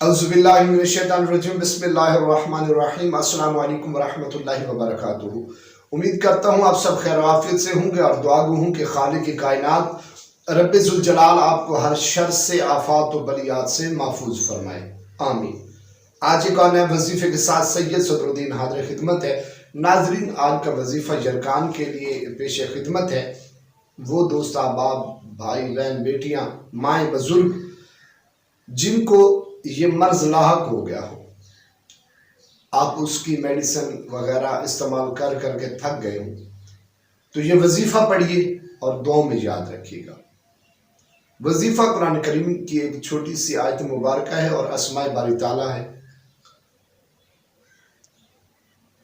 अज़ुबिल्लाहि मिनश्शैतानिर्रजीम बिस्मिल्लाहिर्रहमानिर्रहीम अस्सलामु अलैकुम वरहमतुल्लाहि वबरकातुहू। उम्मीद करता हूँ आप सब खैर आफियत से होंगे और दुआ गो हूँ कि खालिक कायनात रब्बे ज़ुल जलाल आपको हर शर से, आफात व बलियात से महफूज फरमाए, आमीन। आज एक और नए वजीफे के साथ सैयद सदरुद्दीन हाज़िर खिदमत है। नाजरीन, आज का वजीफ़ा यरकान के लिए पेश खिदमत है। वो दोस्त अहबाब, भाई बहन, बेटियाँ, माएँ, बुजुर्ग जिनको ये मर्ज लाहक हो गया हो, आप उसकी मेडिसिन वगैरह इस्तेमाल कर करके थक गए हो, तो ये वजीफ़ा पढ़िए और दुआ में याद रखिएगा। वजीफ़ा कुरान करीम की एक छोटी सी आयत मुबारक है और अस्माए बारी ताला है।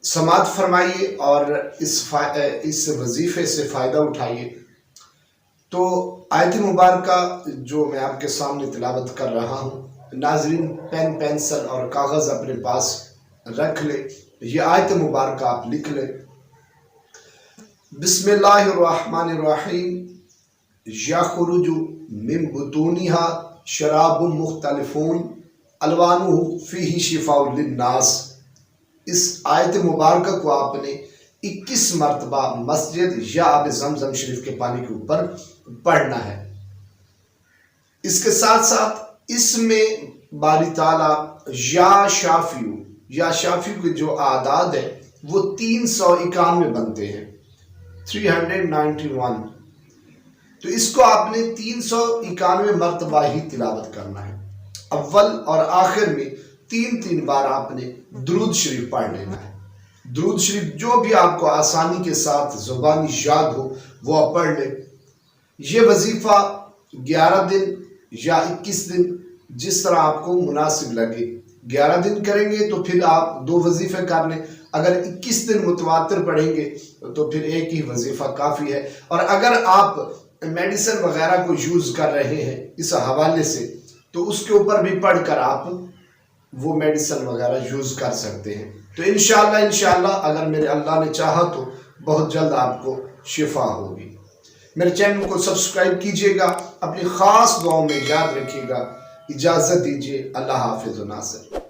समात फरमाइए और इस वजीफ़े से फ़ायदा उठाइए। तो आयत मुबारक जो मैं आपके सामने तिलावत कर रहा हूँ, नाजरीन पेन पेंसिल और कागज़ अपने पास रख ले। ये आयत मुबारक आप लिख ले। बिस्मिल्लाहिर्रहमानिर्रहीम। यख़रुजु मिन बुतूनिहा शराबुन मुख्तलिफून अलवानुहु फीही शिफ़ाउन लिन्नास। इस आयत मुबारक को आपने 21 मरतबा मस्जिद या आब ज़मज़म शरीफ के पानी के ऊपर पढ़ना है। इसके साथ साथ इसमें बारी ताला या शाफियू के जो आदाद है वो 391 बनते हैं, 391। तो इसको आपने 391 मरतबा ही तिलावत करना है। अव्वल और आखिर में 3 बार आपने दुरूद शरीफ पढ़ लेना है। दुरूद शरीफ जो भी आपको आसानी के साथ ज़ुबानी याद हो वो आप पढ़ ले। ये वजीफ़ा 11 दिन या 21 दिन, जिस तरह आपको मुनासिब लगे। 11 दिन करेंगे तो फिर आप 2 वजीफ़े कर लें। अगर 21 दिन मुतवातिर पढ़ेंगे तो फिर एक ही वजीफ़ा काफ़ी है। और अगर आप मेडिसिन वगैरह को यूज़ कर रहे हैं इस हवाले से, तो उसके ऊपर भी पढ़कर आप वो मेडिसिन वगैरह यूज़ कर सकते हैं। तो इंशाअल्लाह अगर मेरे अल्लाह ने चाहा तो बहुत जल्द आपको शिफा होगी। मेरे चैनल को सब्सक्राइब कीजिएगा, अपनी ख़ास दुआओं में याद रखिएगा। इजाज़त दीजिए, अल्लाह हाफ़िज़ व नासिर।